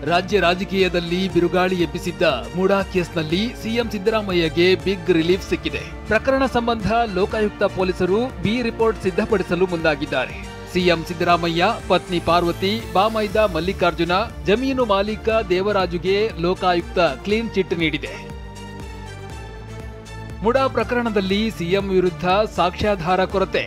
ರಾಜ್ಯ ರಾಜಕೀಯದಲ್ಲಿ ಬಿರುಗಾಳಿ ಎಬ್ಬಿಸಿದ್ದ ಮುಡಾ ಕೇಸ್ನಲ್ಲಿ ಸಿಎಂ ಸಿದ್ದರಾಮಯ್ಯಗೆ ಬಿಗ್ ರಿಲೀಫ್ ಸಿಕ್ಕಿದೆ. ಪ್ರಕರಣ ಸಂಬಂಧ ಲೋಕಾಯುಕ್ತ ಪೊಲೀಸರು ಬಿ ರಿಪೋರ್ಟ್ ಸಿದ್ಧಪಡಿಸಲು ಮುಂದಾಗಿದ್ದಾರೆ. ಸಿಎಂ ಸಿದ್ದರಾಮಯ್ಯ ಪತ್ನಿ ಪಾರ್ವತಿ, ಬಾಮೈದ ಮಲ್ಲಿಕಾರ್ಜುನ, ಜಮೀನು ಮಾಲೀಕ ದೇವರಾಜುಗೆ ಲೋಕಾಯುಕ್ತ ಕ್ಲೀನ್ ಚಿಟ್ ನೀಡಿದೆ. ಮುಡಾ ಪ್ರಕರಣದಲ್ಲಿ ಸಿಎಂ ವಿರುದ್ಧ ಸಾಕ್ಷ್ಯಾಧಾರ ಕೊರತೆ.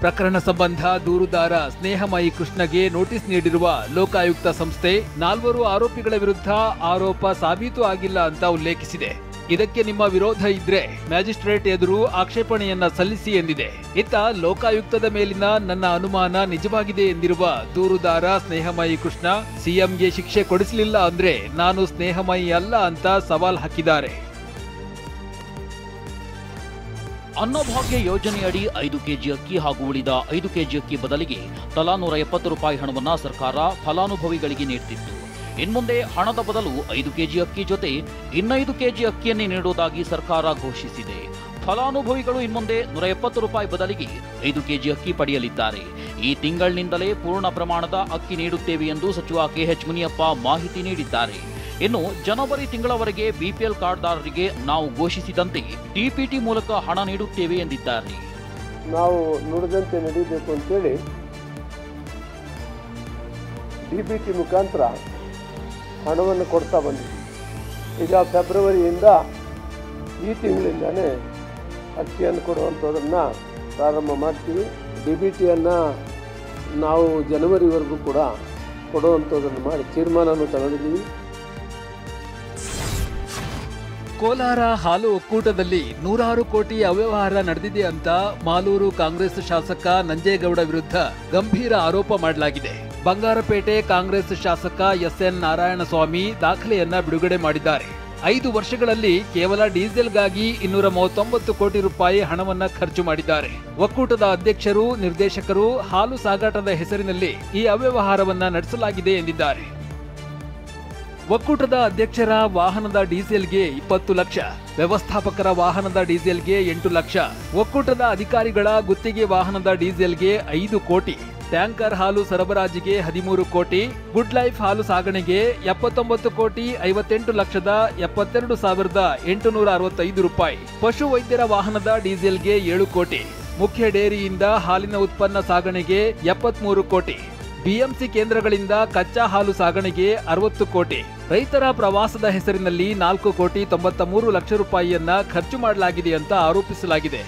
ಪ್ರಕರಣ ಸಂಬಂಧ ದೂರುದಾರ ಸ್ನೇಹಮಯಿ ಕೃಷ್ಣಗೆ ನೋಟಿಸ್ ನೀಡಿರುವ ಲೋಕಾಯುಕ್ತ ಸಂಸ್ಥೆ 4 ಆರೋಪಿಗಳ ವಿರುದ್ಧ ಆರೋಪ ಸಾಬೀತು ಆಗಿಲ್ಲ ಅಂತ ಉಲ್ಲೇಖಿಸಿದೆ. ಇದಕ್ಕೆ ನಿಮ್ಮ ವಿರೋಧ ಇದ್ರೆ ಮ್ಯಾಜಿಸ್ಟ್ರೇಟ್ ಎದುರು ಆಕ್ಷೇಪಣೆಯನ್ನ ಸಲ್ಲಿಸಿ ಎಂದಿದೆ. ಇತ್ತ ಲೋಕಾಯುಕ್ತದ ಮೇಲಿನ ನನ್ನ ಅನುಮಾನ ನಿಜವಾಗಿದೆ ಎಂದಿರುವ ದೂರುದಾರ ಸ್ನೇಹಮಯಿ ಕೃಷ್ಣ, ಸಿಎಂಗೆ ಶಿಕ್ಷೆ ಕೊಡಿಸಲಿಲ್ಲ ಅಂದ್ರೆ ನಾನು ಸ್ನೇಹಮಯಿ ಅಲ್ಲ ಅಂತ ಸವಾಲ್ ಹಾಕಿದ್ದಾರೆ. ಅನ್ನಭಾಗ್ಯ ಯೋಜನೆಯಡಿ 5 ಕೆಜಿ ಅಕ್ಕಿ ಹಾಗೂ ಉಳಿದ 5 ಕೆಜಿ ಅಕ್ಕಿ ಬದಲಿಗೆ ತಲಾ 170 ರೂಪಾಯಿ ಹಣವನ್ನು ಸರ್ಕಾರ ಫಲಾನುಭವಿಗಳಿಗೆ ನೀಡುತ್ತಿತ್ತು. ಇನ್ಮುಂದೆ ಹಣದ ಬದಲು 5 ಕೆಜಿ ಅಕ್ಕಿ ಜೊತೆ 5 ಕೆಜಿ ಅಕ್ಕಿಯನ್ನೇ ನೀಡುವುದಾಗಿ ಸರ್ಕಾರ ಘೋಷಿಸಿದೆ. ಫಲಾನುಭವಿಗಳು ಇನ್ಮುಂದೆ 170 ರೂಪಾಯಿ ಬದಲಿಗೆ 5 ಕೆಜಿ ಅಕ್ಕಿ ಪಡೆಯಲಿದ್ದಾರೆ. ಈ ತಿಂಗಳಿನಿಂದಲೇ ಪೂರ್ಣ ಪ್ರಮಾಣದ ಅಕ್ಕಿ ನೀಡುತ್ತೇವೆ ಎಂದು ಸಚಿವ ಕೆಎಚ್ ಮುನಿಯಪ್ಪ ಮಾಹಿತಿ ನೀಡಿದ್ದಾರೆ. ಇನ್ನು ಜನವರಿ ತಿಂಗಳವರೆಗೆ ಬಿಪಿಎಲ್ ಕಾರ್ಡ್ದಾರರಿಗೆ ನಾವು ಘೋಷಿಸಿದಂತೆ ಟಿಪಿಟಿ ಮೂಲಕ ಹಣ ನೀಡುತ್ತೇವೆ ಎಂದಿದ್ದಾರೆ. ನಾವು ನುಡಿದಂತೆ ನಡೀಬೇಕು ಅಂತೇಳಿ ಡಿಬಿಟಿ ಮುಖಾಂತರ ಹಣವನ್ನು ಕೊಡ್ತಾ ಬಂದಿದ್ದೀವಿ. ಈಗ ಫೆಬ್ರವರಿಯಿಂದ ಈ ತಿಂಗಳಿಂದಾನೇ ಅಕ್ಕಿಯನ್ನು ಕೊಡುವಂಥದ್ದನ್ನು ಪ್ರಾರಂಭ ಮಾಡ್ತೀವಿ. ಡಿಬಿಟಿಯನ್ನು ನಾವು ಜನವರಿವರೆಗೂ ಕೂಡ ಕೊಡುವಂಥದ್ದನ್ನು ಮಾಡಿ ತೀರ್ಮಾನವನ್ನು ತಗೊಂಡಿದ್ದೀವಿ. ಕೋಲಾರ ಹಾಲು ಒಕ್ಕೂಟದಲ್ಲಿ 100 ಕೋಟಿ ಅವ್ಯವಹಾರ ನಡೆದಿದೆ ಅಂತ ಮಾಲೂರು ಕಾಂಗ್ರೆಸ್ ಶಾಸಕ ನಂಜೇಗೌಡ ವಿರುದ್ಧ ಗಂಭೀರ ಆರೋಪ ಮಾಡಲಾಗಿದೆ. ಬಂಗಾರಪೇಟೆ ಕಾಂಗ್ರೆಸ್ ಶಾಸಕ ಎಸ್ಎನ್ ನಾರಾಯಣಸ್ವಾಮಿ ದಾಖಲೆಯನ್ನ ಬಿಡುಗಡೆ ಮಾಡಿದ್ದಾರೆ. 5 ವರ್ಷಗಳಲ್ಲಿ ಕೇವಲ ಡೀಸೆಲ್ಗಾಗಿ 239 ಕೋಟಿ ರೂಪಾಯಿ ಹಣವನ್ನ ಖರ್ಚು ಮಾಡಿದ್ದಾರೆ. ಒಕ್ಕೂಟದ ಅಧ್ಯಕ್ಷರು, ನಿರ್ದೇಶಕರು ಹಾಲು ಸಾಗಾಟದ ಹೆಸರಿನಲ್ಲಿ ಈ ಅವ್ಯವಹಾರವನ್ನ ನಡೆಸಲಾಗಿದೆ ಎಂದಿದ್ದಾರೆ. ಒಕ್ಕೂಟದ ಅಧ್ಯಕ್ಷರ ವಾಹನದ ಡೀಸೆಲ್ಗೆ 20 ಲಕ್ಷ, ವ್ಯವಸ್ಥಾಪಕರ ವಾಹನದ ಡೀಸೆಲ್ಗೆ 8 ಲಕ್ಷ, ಒಕ್ಕೂಟದ ಅಧಿಕಾರಿಗಳ ಗುತ್ತಿಗೆ ವಾಹನದ ಡೀಸೆಲ್ಗೆ 5 ಕೋಟಿ, ಟ್ಯಾಂಕರ್ ಹಾಲು ಸರಬರಾಜಿಗೆ 13 ಕೋಟಿ, ಗುಡ್ ಲೈಫ್ ಹಾಲು ಸಾಗಣೆಗೆ 79 ಕೋಟಿ 58 ಲಕ್ಷದ 72,865 ರೂಪಾಯಿ, ಪಶು ವೈದ್ಯರ ವಾಹನದ ಡೀಸೆಲ್ಗೆ 7 ಕೋಟಿ, ಮುಖ್ಯ ಡೇರಿಯಿಂದ ಹಾಲಿನ ಉತ್ಪನ್ನ ಸಾಗಣೆಗೆ 73 ಕೋಟಿ, ಬಿಎಂಸಿ ಕೇಂದ್ರಗಳಿಂದ ಕಚ್ಚಾ ಹಾಲು ಸಾಗಣೆಗೆ 60 ಕೋಟಿ, ರೈತರ ಪ್ರವಾಸದ ಹೆಸರಿನಲ್ಲಿ 4 ಕೋಟಿ 93 ಲಕ್ಷ ರೂಪಾಯಿಯನ್ನ ಖರ್ಚು ಮಾಡಲಾಗಿದೆ ಅಂತ ಆರೋಪಿಸಲಾಗಿದೆ.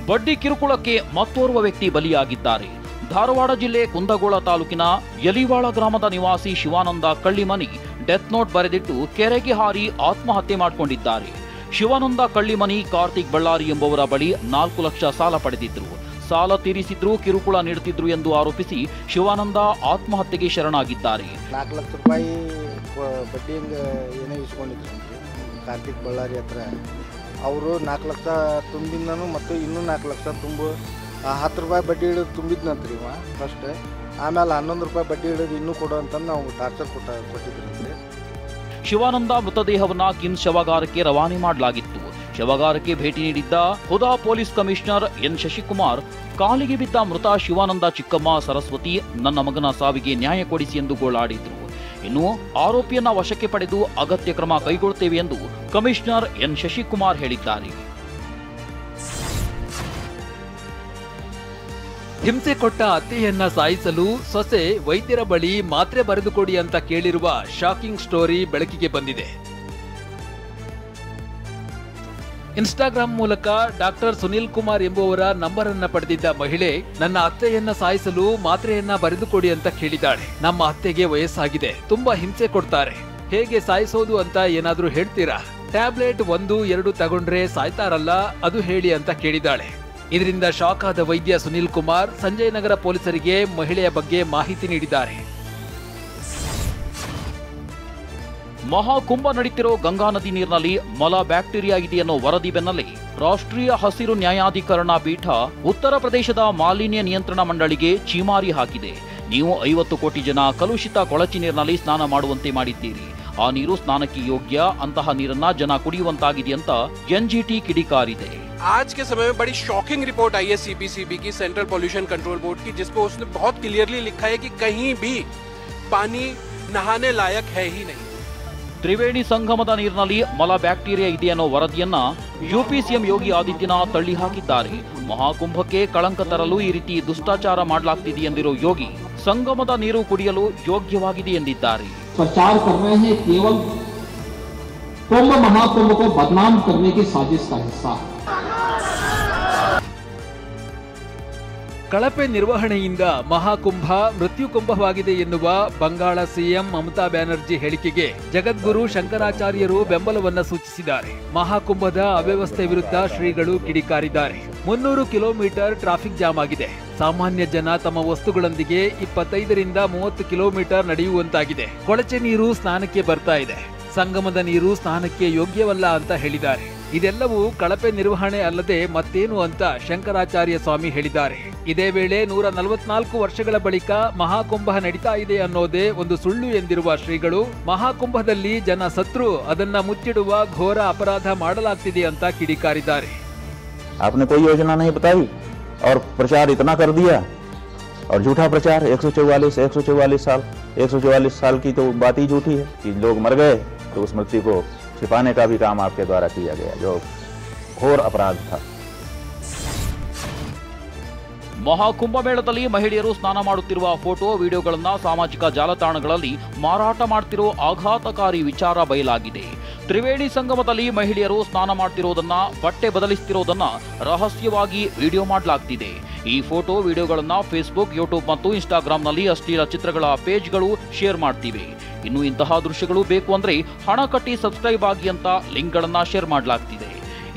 ಬಡ್ಡಿ ಕಿರುಕುಳಕ್ಕೆ ಮತ್ತೋರ್ವ ವ್ಯಕ್ತಿ ಬಲಿಯಾಗಿದ್ದಾರೆ. ಧಾರವಾಡ ಜಿಲ್ಲೆ ಕುಂದಗೋಳ ತಾಲೂಕಿನ ಯಲಿವಾಳ ಗ್ರಾಮದ ನಿವಾಸಿ ಶಿವಾನಂದ ಕಳ್ಳಿಮನಿ ಡೆತ್ ನೋಟ್ ಬರೆದಿಟ್ಟು ಕೆರೆಗೆ ಹಾರಿ ಆತ್ಮಹತ್ಯೆ ಮಾಡಿಕೊಂಡಿದ್ದಾರೆ. ಶಿವಾನಂದ ಕಳ್ಳಿಮನಿ ಕಾರ್ತಿಕ್ ಬಳ್ಳಾರಿ ಎಂಬುವರ ಬಳಿ 4 ಲಕ್ಷ ಸಾಲ ಪಡೆದಿದ್ರು. ಸಾಲ ತೀರಿಸಿದ್ರು, ಕಿರುಕುಳ ನೀಡುತ್ತಿದ್ರು ಎಂದು ಆರೋಪಿಸಿ ಶಿವಾನಂದ ಆತ್ಮಹತ್ಯೆಗೆ ಶರಣಾಗಿದ್ದಾರೆ. 4 ಲಕ್ಷ ರೂಪಾಯಿ ಬಡ್ಡಿಯಿಂದ ಏನೋ ಇಸ್ಕೊಂಡಿದ್ರು ಕಾರ್ತಿಕ್ ಬಳ್ಳಾರಿ ಹತ್ರ. ಅವರು 4 ಲಕ್ಷ ತುಂಬಿದ್ನೂ ಮತ್ತು ಇನ್ನೂ 4 ಲಕ್ಷ ತುಂಬು 10 ರೂಪಾಯಿ ಬಡ್ಡಿ ಹಿಡಿದು ತುಂಬಿದ್ನಂತ್ರಿ ಇವ ಫಸ್ಟ್. ಆಮೇಲೆ 11 ರೂಪಾಯಿ ಬಡ್ಡಿ ಹಿಡಿದು ಇನ್ನೂ ಕೊಡು ಅಂತ ನಾವು ಟಾರ್ಚರ್ ಕೊಟ್ಟಿದ್ರಂತೆ. ಶಿವಾನಂದ ಮೃತದೇಹವನ್ನ ಕಿಮ್ಸ್ ಶವಾಗಾರಕ್ಕೆ ರವಾನೆ ಮಾಡಲಾಗಿತ್ತು. ಶವಾಗಾರಕ್ಕೆ ಭೇಟಿ ನೀಡಿದ್ದ ಹುದಾ ಪೊಲೀಸ್ ಕಮಿಷನರ್ ಎನ್ ಶಶಿಕುಮಾರ್ ಕಾಲಿಗೆ ಬಿದ್ದ ಮೃತ ಶಿವಾನಂದ ಚಿಕ್ಕಮ್ಮ ಸರಸ್ವತಿ ನನ್ನ ಮಗನ ಸಾವಿಗೆ ನ್ಯಾಯ ಕೊಡಿಸಿ ಎಂದು ಗೋಳಾಡಿದ್ರು. ಇನ್ನು ಆರೋಪಿಯನ್ನ ವಶಕ್ಕೆ ಪಡೆದು ಅಗತ್ಯ ಕ್ರಮ ಕೈಗೊಳ್ಳುತ್ತೇವೆ ಎಂದು ಕಮಿಷನರ್ ಎನ್ ಶಶಿಕುಮಾರ್ ಹೇಳಿದ್ದಾರೆ. ಹಿಂಸೆ ಕೊಟ್ಟ ಅತ್ತೆಯನ್ನ ಸಾಯಿಸಲು ಸೊಸೆ ವೈದ್ಯರ ಬಳಿ ಮಾತ್ರೆ ಬರೆದುಕೊಡಿ ಅಂತ ಕೇಳಿರುವ ಶಾಕಿಂಗ್ ಸ್ಟೋರಿ ಬೆಳಕಿಗೆ ಬಂದಿದೆ. ಇನ್ಸ್ಟಾಗ್ರಾಂ ಮೂಲಕ ಡಾಕ್ಟರ್ ಸುನಿಲ್ ಕುಮಾರ್ ಎಂಬುವರ ನಂಬರ್ ಅನ್ನ ಪಡೆದಿದ್ದ ಮಹಿಳೆ ನನ್ನ ಅತ್ತೆಯನ್ನ ಸಾಯಿಸಲು ಮಾತ್ರೆಯನ್ನ ಬರೆದುಕೊಡಿ ಅಂತ ಕೇಳಿದ್ದಾಳೆ. ನಮ್ಮ ಅತ್ತೆಗೆ ವಯಸ್ಸಾಗಿದೆ, ತುಂಬಾ ಹಿಂಸೆ ಕೊಡ್ತಾರೆ, ಹೇಗೆ ಸಾಯಿಸೋದು ಅಂತ ಏನಾದ್ರೂ ಹೇಳ್ತೀರಾ? ಟ್ಯಾಬ್ಲೆಟ್ 1-2 ತಗೊಂಡ್ರೆ ಸಾಯ್ತಾರಲ್ಲ, ಅದು ಹೇಳಿ ಅಂತ ಕೇಳಿದ್ದಾಳೆ. ಇದರಿಂದ ಶಾಕ್ ಆದ ವೈದ್ಯ ಸುನಿಲ್ ಕುಮಾರ್ ಸಂಜಯನಗರ ಪೊಲೀಸರಿಗೆ ಮಹಿಳೆಯ ಬಗ್ಗೆ ಮಾಹಿತಿ ನೀಡಿದ್ದಾರೆ. ಮಹಾಕುಂಭ ನಡೀತಿರೋ ಗಂಗಾ ನದಿ ನೀರಿನಲ್ಲಿ ಮಲ ಬ್ಯಾಕ್ಟೀರಿಯಾ ಇದೆಯನ್ನೋ ವರದಿ ಬೆನ್ನಲ್ಲೇ ರಾಷ್ಟ್ರೀಯ ಹಸಿರು ನ್ಯಾಯಾಧಿಕರಣ ಪೀಠ ಉತ್ತರ ಪ್ರದೇಶದ ಮಾಲಿನ್ಯ ನಿಯಂತ್ರಣ ಮಂಡಳಿಗೆ ಛೀಮಾರಿ ಹಾಕಿದೆ. ನೀವು 50 ಕೋಟಿ ಜನ ಕಲುಷಿತ ಕೊಳಚೆ ನೀರಿನಲ್ಲಿ ಸ್ನಾನ ಮಾಡುವಂತೆ ಮಾಡಿದ್ದೀರಿ. ಆ ನೀರು ಸ್ನಾನಕ್ಕೆ ಯೋಗ್ಯ, ಅಂತಹ ನೀರನ್ನ ಜನ ಕುಡಿಯುವಂತಾಗಿದೆ ಅಂತ ಎನ್ಜಿಟಿ ಕಿಡಿಕಾರಿದೆ. आज के समय में बड़ी शॉकिंग रिपोर्ट आई है सीपीसीबी की, सेंट्रल पॉल्यूशन कंट्रोल बोर्ड की, जिसमें उसने बहुत क्लियरली लिखा है कि कहीं भी पानी नहाने लायक है ही नहीं. ತ್ರಿವೇಣಿ ಸಂಗಮದ ನೀರಿನಲ್ಲಿ ಮಲ ಬ್ಯಾಕ್ಟೀರಿಯಾ ಇದೆ ಅನ್ನೋ ವರದಿಯನ್ನ ಯುಪಿ ಸಿಎಂ ಯೋಗಿ ಆದಿತ್ಯನಾಥ್ ತಳ್ಳಿ ಹಾಕಿದ್ದಾರೆ. ಮಹಾಕುಂಭಕ್ಕೆ ಕಳಂಕ ತರಲು ಈ ರೀತಿ ದುಷ್ಟಾಚಾರ ಮಾಡಲಾಗ್ತಿದೆ ಎಂದಿರೋ ಯೋಗಿ ಸಂಗಮದ ನೀರು ಕುಡಿಯಲು ಯೋಗ್ಯವಾಗಿದೆ ಎಂದಿದ್ದಾರೆ. प्रचार कर रहे हैं केवल कुंभ महाकुंभ को बदनाम करने की साजिश का हिस्सा है. ಕಳಪೆ ನಿರ್ವಹಣೆಯಿಂದ ಮಹಾಕುಂಭ ಮೃತ್ಯುಕುಂಭವಾಗಿದೆ ಎನ್ನುವ ಬಂಗಾಳ ಸಿಎಂ ಮಮತಾ ಬ್ಯಾನರ್ಜಿ ಹೇಳಿಕೆಗೆ ಜಗದ್ಗುರು ಶಂಕರಾಚಾರ್ಯರು ಬೆಂಬಲವನ್ನ ಸೂಚಿಸಿದ್ದಾರೆ. ಮಹಾಕುಂಭದ ಅವ್ಯವಸ್ಥೆ ವಿರುದ್ಧ ಶ್ರೀಗಳು ಕಿಡಿಕಾರಿದ್ದಾರೆ. 300 ಕಿಲೋಮೀಟರ್ ಟ್ರಾಫಿಕ್ ಜಾಮ್ ಆಗಿದೆ. ಸಾಮಾನ್ಯ ಜನ ತಮ್ಮ ವಸ್ತುಗಳೊಂದಿಗೆ 25 ರಿಂದ 30 ಕಿಲೋಮೀಟರ್ ನಡೆಯುವಂತಾಗಿದೆ. ಕೊಳಚೆ ನೀರು ಸ್ನಾನಕ್ಕೆ ಬರ್ತಾ ಇದೆ. ಸಂಗಮದ ನೀರು ಸ್ನಾನಕ್ಕೆ ಯೋಗ್ಯವಲ್ಲ ಅಂತ ಹೇಳಿದ್ದಾರೆ. ಇದೆಲ್ಲವೂ ಕಳಪೆ ನಿರ್ವಹಣೆ ಅಲ್ಲದೆ ಮತ್ತೇನು ಅಂತ ಶಂಕರಾಚಾರ್ಯ ಸ್ವಾಮಿ ಹೇಳಿದ್ದಾರೆ. ಇದೇ ವೇಳೆ 144 ವರ್ಷಗಳ ಬಳಿಕ ಮಹಾಕುಂಭ ನಡೀತಾ ಇದೆ ಅನ್ನೋದೇ ಒಂದು ಸುಳ್ಳು ಎಂದಿರುವ ಶ್ರೀಗಳು ಮಹಾಕುಂಭದಲ್ಲಿ ಜನ ಸತ್ರು ಅದನ್ನ ಮುಚ್ಚಿಡುವ ಘೋರ ಅಪರಾಧ ಮಾಡಲಾಗ್ತಿದೆ ಅಂತ ಕಿಡಿಕಾರಿದ್ದಾರೆ. आपने कोई योजना नहीं बताई और प्रचार इतना कर दिया और झूठा प्रचार 144 साल की तो बात ही झूठी है कि लोग मर गए तो उस मृत्यु को छिपाने का भी काम आपके द्वारा किया गया, जो घोर अपराध था. ಮಹಾಕುಂಭಮೇಳದಲ್ಲಿ ಮಹಿಳೆಯರು ಸ್ನಾನ ಮಾಡುತ್ತಿರುವ ಫೋಟೋ ವಿಡಿಯೋಗಳನ್ನ ಸಾಮಾಜಿಕ ಜಾಲತಾಣಗಳಲ್ಲಿ ಮಾರಾಟ ಮಾಡ್ತಿರೋ ಆಘಾತಕಾರಿ ವಿಚಾರ ಬಯಲಾಗಿದೆ. ತ್ರಿವೇಣಿ ಸಂಗಮದಲ್ಲಿ ಮಹಿಳೆಯರು ಸ್ನಾನ ಮಾಡ್ತಿರೋದನ್ನ, ಬಟ್ಟೆ ಬದಲಿಸ್ತಿರೋದನ್ನ ರಹಸ್ಯವಾಗಿ ವಿಡಿಯೋ ಮಾಡಲಾಗ್ತಿದೆ. ಈ ಫೋಟೋ ವಿಡಿಯೋಗಳನ್ನ ಫೇಸ್ಬುಕ್, ಯೂಟ್ಯೂಬ್ ಮತ್ತು ಇನ್ಸ್ಟಾಗ್ರಾಂನಲ್ಲಿ ಅಶ್ಲೀಲ ಚಿತ್ರಗಳ ಪೇಜ್ಗಳು ಶೇರ್ ಮಾಡ್ತಿವೆ. ಇನ್ನು ಇಂತಹ ದೃಶ್ಯಗಳು ಬೇಕು ಅಂದ್ರೆ ಹಣ ಕಟ್ಟಿ ಸಬ್ಸ್ಕ್ರೈಬ್ ಆಗಿ ಅಂತ ಲಿಂಕ್ಗಳನ್ನ ಶೇರ್ ಮಾಡಲಾಗ್ತಿದೆ.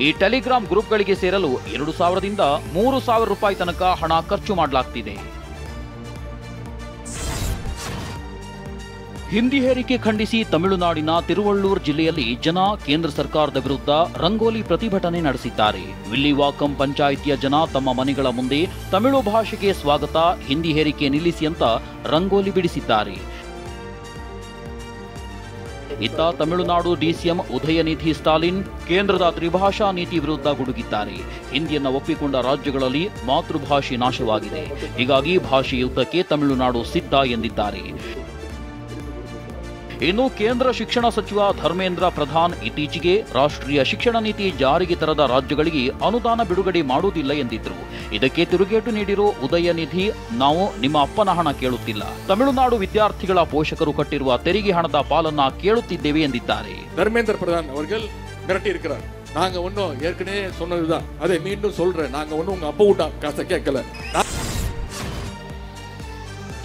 ಈ ಟೆಲಿಗ್ರಾಮ್ ಗ್ರೂಪ್ಗಳಿಗೆ ಸೇರಲು 2,000 ರಿಂದ 3,000 ರೂಪಾಯಿ ತನಕ ಹಣ ಖರ್ಚು ಮಾಡಲಾಗ್ತಿದೆ. ಹಿಂದಿ ಹೇರಿಕೆ ಖಂಡಿಸಿ ತಮಿಳುನಾಡಿನ ತಿರುವಳ್ಳೂರ್ ಜಿಲ್ಲೆಯಲ್ಲಿ ಜನ ಕೇಂದ್ರ ಸರ್ಕಾರದ ವಿರುದ್ಧ ರಂಗೋಲಿ ಪ್ರತಿಭಟನೆ ನಡೆಸಿದ್ದಾರೆ. ವಿಲ್ಲಿವಾಕಂ ಪಂಚಾಯಿತಿಯ ಜನ ತಮ್ಮ ಮನೆಗಳ ಮುಂದೆ ತಮಿಳು ಭಾಷೆಗೆ ಸ್ವಾಗತ, ಹಿಂದಿ ಹೇರಿಕೆ ನಿಲ್ಲಿಸಿ ಅಂತ ರಂಗೋಲಿ ಬಿಡಿಸಿದ್ದಾರೆ. ಇತ್ತ ತಮಿಳುನಾಡು ಡಿಸಿಎಂ ಉದಯನಿಧಿ ಸ್ಟಾಲಿನ್ ಕೇಂದ್ರದ ತ್ರಿಭಾಷಾ ನೀತಿ ವಿರುದ್ಧ ಗುಡುಗಿದ್ದಾರೆ. ಹಿಂದಿಯನ್ನು ಒಪ್ಪಿಕೊಂಡ ರಾಜ್ಯಗಳಲ್ಲಿ ಮಾತೃಭಾಷೆ ನಾಶವಾಗಿದೆ, ಹೀಗಾಗಿ ಭಾಷೆ ಯುದ್ಧಕ್ಕೆ ತಮಿಳುನಾಡು ಸಿದ್ಧ ಎಂದಿದ್ದಾರೆ. ಇನ್ನು ಕೇಂದ್ರ ಶಿಕ್ಷಣ ಸಚಿವ ಧರ್ಮೇಂದ್ರ ಪ್ರಧಾನ್ ಇತ್ತೀಚೆಗೆ ರಾಷ್ಟ್ರೀಯ ಶಿಕ್ಷಣ ನೀತಿ ಜಾರಿಗೆ ತರದ ರಾಜ್ಯಗಳಿಗೆ ಅನುದಾನ ಬಿಡುಗಡೆ ಮಾಡುವುದಿಲ್ಲ ಎಂದಿದ್ರು. ಇದಕ್ಕೆ ತಿರುಗೇಟು ನೀಡಿರೋ ಉದಯನಿಧಿ, ನಾವು ನಿಮ್ಮ ಅಪ್ಪನ ಹಣ ಕೇಳುತ್ತಿಲ್ಲ, ತಮಿಳುನಾಡು ವಿದ್ಯಾರ್ಥಿಗಳ ಪೋಷಕರು ಕಟ್ಟಿರುವ ತೆರಿಗೆ ಹಣದ ಪಾಲನ್ನ ಕೇಳುತ್ತಿದ್ದೇವೆ ಎಂದಿದ್ದಾರೆ. ಧರ್ಮೇಂದ್ರ ಪ್ರಧಾನ್ அவர்கள் மிரட்டி இருக்கிறார். நாங்க ஒன்னும் ஏற்கனவே சொன்னதுதான், அதை மீண்டும் சொல்றேன், நாங்க ஒன்னும் உங்க அப்பா ஊட்ட காசை கேட்கல.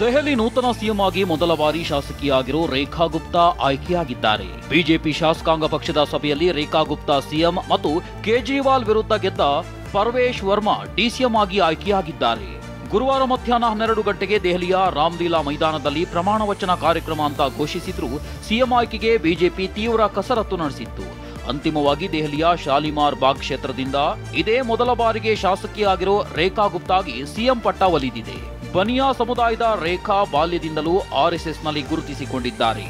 ದೆಹಲಿ ನೂತನ ಸಿಎಂ ಆಗಿ ಮೊದಲ ಬಾರಿ ಶಾಸಕಿಯಾಗಿರೋ ರೇಖಾ ಗುಪ್ತಾ ಆಯ್ಕೆಯಾಗಿದ್ದಾರೆ. ಬಿಜೆಪಿ ಶಾಸಕಾಂಗ ಪಕ್ಷದ ಸಭೆಯಲ್ಲಿ ರೇಖಾ ಗುಪ್ತಾ ಸಿಎಂ ಮತ್ತು ಕೇಜ್ರಿವಾಲ್ ವಿರುದ್ಧ ಗೆದ್ದ ಪರ್ವೇಶ್ ವರ್ಮಾ ಡಿಸಿಎಂ ಆಗಿ ಆಯ್ಕೆಯಾಗಿದ್ದಾರೆ. ಗುರುವಾರ ಮಧ್ಯಾಹ್ನ 12 ಗಂಟೆಗೆ ದೆಹಲಿಯ ರಾಮಲೀಲಾ ಮೈದಾನದಲ್ಲಿ ಪ್ರಮಾಣ ವಚನ ಕಾರ್ಯಕ್ರಮ ಅಂತ ಘೋಷಿಸಿದ್ರು. ಸಿಎಂ ಆಯ್ಕೆಗೆ ಬಿಜೆಪಿ ತೀವ್ರ ಕಸರತ್ತು ನಡೆಸಿತ್ತು. ಅಂತಿಮವಾಗಿ ದೆಹಲಿಯ ಶಾಲಿಮಾರ್ ಬಾಗ್ ಕ್ಷೇತ್ರದಿಂದ ಇದೇ ಮೊದಲ ಬಾರಿಗೆ ಶಾಸಕಿಯಾಗಿರೋ ರೇಖಾ ಗುಪ್ತಾಗೆ ಸಿಎಂ ಪಟ್ಟ ಒಲಿದಿದೆ. ಬನಿಯಾ ಸಮುದಾಯದ ರೇಖಾ ಬಾಲ್ಯದಿಂದಲೂ ಆರ್ಎಸ್ಎಸ್ನಲ್ಲಿ ಗುರುತಿಸಿಕೊಂಡಿದ್ದಾರೆ.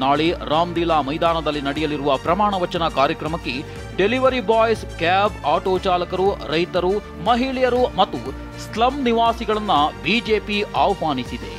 ನಾಳೆ ರಾಮಲೀಲಾ ಮೈದಾನದಲ್ಲಿ ನಡೆಯಲಿರುವ ಪ್ರಮಾಣ ವಚನ ಕಾರ್ಯಕ್ರಮಕ್ಕೆ ಡೆಲಿವರಿ ಬಾಯ್ಸ್, ಕ್ಯಾಬ್, ಆಟೋ ಚಾಲಕರು, ರೈತರು, ಮಹಿಳೆಯರು ಮತ್ತು ಸ್ಲಂ ನಿವಾಸಿಗಳನ್ನ ಬಿಜೆಪಿ ಆಹ್ವಾನಿಸಿದೆ.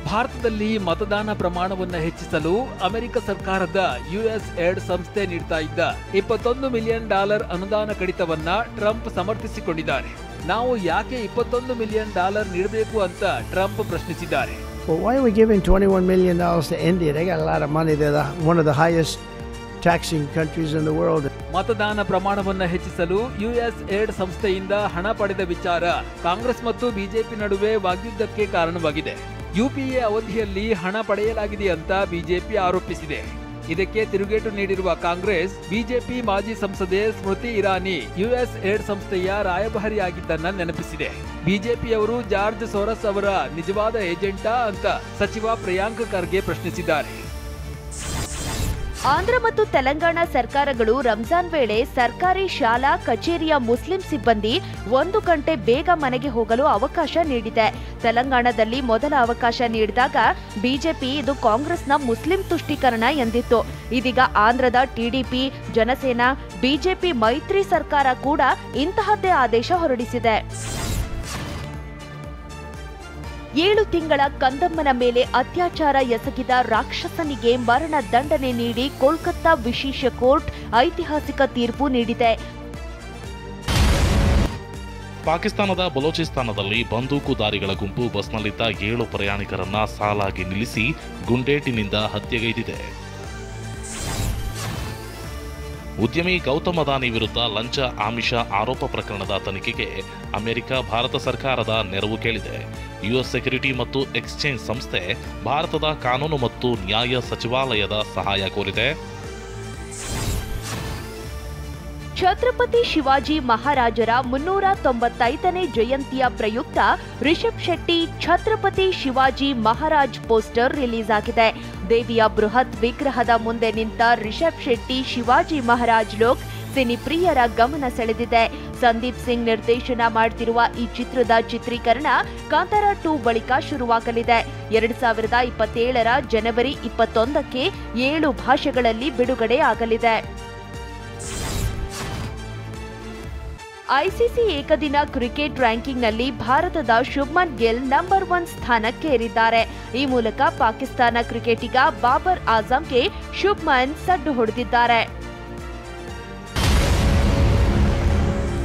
ಭಾರತದಲ್ಲಿ ಮತದಾನ ಪ್ರಮಾಣವನ್ನು ಹೆಚ್ಚಿಸಲು ಅಮೆರಿಕ ಸರ್ಕಾರದ USAID ಸಂಸ್ಥೆ ನೀಡ್ತಾ ಇದ್ದ $21 ಮಿಲಿಯನ್ ಅನುದಾನ ಕಡಿತವನ್ನ ಟ್ರಂಪ್ ಸಮರ್ಥಿಸಿಕೊಂಡಿದ್ದಾರೆ. ನಾವು ಯಾಕೆ $21 ಮಿಲಿಯನ್ ನೀಡಬೇಕು ಅಂತ ಟ್ರಂಪ್ ಪ್ರಶ್ನಿಸಿದ್ದಾರೆ. Well, why are we giving $21 million to India? They got a lot of money. They're one of the highest taxing countries in the world. ಮತದಾನ ಪ್ರಮಾಣವನ್ನು ಹೆಚ್ಚಿಸಲು USAID ಸಂಸ್ಥೆಯಿಂದ ಹಣ ಪಡೆದ ವಿಚಾರ ಕಾಂಗ್ರೆಸ್ ಮತ್ತು ಬಿಜೆಪಿ ನಡುವೆ ವಾಗ್ಯುದ್ಧಕ್ಕೆ ಕಾರಣವಾಗಿದೆ. UPA ಅವಧಿಯಲ್ಲಿ ಹಣ ಪಡೆಯಲಾಗಿದೆ ಅಂತ ಬಿಜೆಪಿ ಆರೋಪಿಸಿದೆ. ಇದಕ್ಕೆ ತಿರುಗೇಟು ನೀಡಿರುವ ಕಾಂಗ್ರೆಸ್, ಬಿಜೆಪಿ ಮಾಜಿ ಸಂಸದೆ ಸ್ಮೃತಿ ಇರಾನಿ USAID ಸಂಸ್ಥೆಯ ರಾಯಭಾರಿಯಾಗಿದ್ದನ್ನ ನೆನಪಿಸಿದೆ. ಬಿಜೆಪಿಯವರು ಜಾರ್ಜ್ ಸೋರಸ್ ಅವರ ನಿಜವಾದ ಏಜೆಂಟಾ ಅಂತ ಸಚಿವ ಪ್ರಿಯಾಂಕ್ ಖರ್ಗೆ ಪ್ರಶ್ನಿಸಿದ್ದಾರೆ. ಆಂಧ್ರ ಮತ್ತು ತೆಲಂಗಾಣ ಸರ್ಕಾರಗಳು ರಂಜಾನ್ ವೇಳೆ ಸರ್ಕಾರಿ ಶಾಲಾ ಕಚೇರಿಯ ಮುಸ್ಲಿಂ ಸಿಬ್ಬಂದಿ 1 ಗಂಟೆ ಬೇಗ ಮನೆಗೆ ಹೋಗಲು ಅವಕಾಶ ನೀಡಿದೆ. ತೆಲಂಗಾಣದಲ್ಲಿ ಮೊದಲ ಅವಕಾಶ ನೀಡಿದಾಗ ಬಿಜೆಪಿ ಇದು ಕಾಂಗ್ರೆಸ್ನ ಮುಸ್ಲಿಂ ತುಷ್ಟೀಕರಣ ಎಂದಿತ್ತು. ಇದೀಗ ಆಂಧ್ರದ ಟಿಡಿಪಿ, ಜನಸೇನಾ, ಬಿಜೆಪಿ ಮೈತ್ರಿ ಸರ್ಕಾರ ಕೂಡ ಇಂತಹದ್ದೇ ಆದೇಶ ಹೊರಡಿಸಿದೆ. 7 ತಿಂಗಳ ಕಂದಮ್ಮನ ಮೇಲೆ ಅತ್ಯಾಚಾರ ಎಸಗಿದ ರಾಕ್ಷಸನಿಗೆ ಮರಣ ದಂಡನೆ ನೀಡಿ ಕೋಲ್ಕತ್ತಾ ವಿಶೇಷ ಕೋರ್ಟ್ ಐತಿಹಾಸಿಕ ತೀರ್ಪು ನೀಡಿದೆ. ಪಾಕಿಸ್ತಾನದ ಬಲೂಚಿಸ್ತಾನದಲ್ಲಿ ಬಂದೂಕುದಾರಿಗಳ ಗುಂಪು ಬಸ್ನಲ್ಲಿದ್ದ 7 ಪ್ರಯಾಣಿಕರನ್ನ ಸಾಲಾಗಿ ನಿಲ್ಲಿಸಿ ಗುಂಡೇಟಿನಿಂದ ಹತ್ಯೆಗೈದಿದೆ. ಉದ್ಯಮಿ ಗೌತಮ್ ಅದಾನಿ ವಿರುದ್ಧ ಲಂಚ ಆಮಿಷ ಆರೋಪ ಪ್ರಕರಣದ ತನಿಖೆಗೆ ಅಮೆರಿಕ ಭಾರತ ಸರ್ಕಾರದ ನೆರವು ಕೇಳಿದೆ. ಯುಎಸ್ ಸೆಕ್ಯುರಿಟಿ ಮತ್ತು ಎಕ್ಸ್ಚೇಂಜ್ ಸಂಸ್ಥೆ ಭಾರತದ ಕಾನೂನು ಮತ್ತು ನ್ಯಾಯ ಸಚಿವಾಲಯದ ಸಹಾಯ ಕೋರಿದೆ. ಛತ್ರಪತಿ ಶಿವಾಜಿ ಮಹಾರಾಜರ 395ನೇ ಜಯಂತಿಯ ಪ್ರಯುಕ್ತ ರಿಷಬ್ ಶೆಟ್ಟಿ ಛತ್ರಪತಿ ಶಿವಾಜಿ ಮಹಾರಾಜ್ ಪೋಸ್ಟರ್ ರಿಲೀಸ್ ಆಗಿದೆ. ದೇವಿಯ ಬೃಹತ್ ವಿಗ್ರಹದ ಮುಂದೆ ನಿಂತ ರಿಷಬ್ ಶೆಟ್ಟಿ ಶಿವಾಜಿ ಮಹಾರಾಜ್ ಲುಕ್ ಸಿನಿಪ್ರಿಯರ ಗಮನ ಸೆಳೆದಿದೆ. ಸಂದೀಪ್ ಸಿಂಗ್ ನಿರ್ದೇಶನ ಮಾಡುತ್ತಿರುವ ಈ ಚಿತ್ರದ ಚಿತ್ರೀಕರಣ ಕಾಂತಾರ 2 ಬಳಿಕ ಶುರುವಾಗಲಿದೆ. 2027ರ ಜನವರಿ 21ಕ್ಕೆ 7 ಭಾಷೆಗಳಲ್ಲಿ ಬಿಡುಗಡೆ ಆಗಲಿದೆ. ಐಸಿಸಿ ಏಕದಿನ ಕ್ರಿಕೆಟ್ ರ್ಯಾಂಕಿಂಗ್ನಲ್ಲಿ ಭಾರತದ ಶುಭ್ಮನ್ ಗಿಲ್ ನಂಬರ್ 1 ಸ್ಥಾನಕ್ಕೇರಿದ್ದಾರೆ. ಈ ಮೂಲಕ ಪಾಕಿಸ್ತಾನ ಕ್ರಿಕೆಟಿಗ ಬಾಬರ್ ಆಜಂಗೆ ಶುಭ್ಮನ್ ಸಡ್ಡು ಹೊಡೆದಿದ್ದಾರೆ.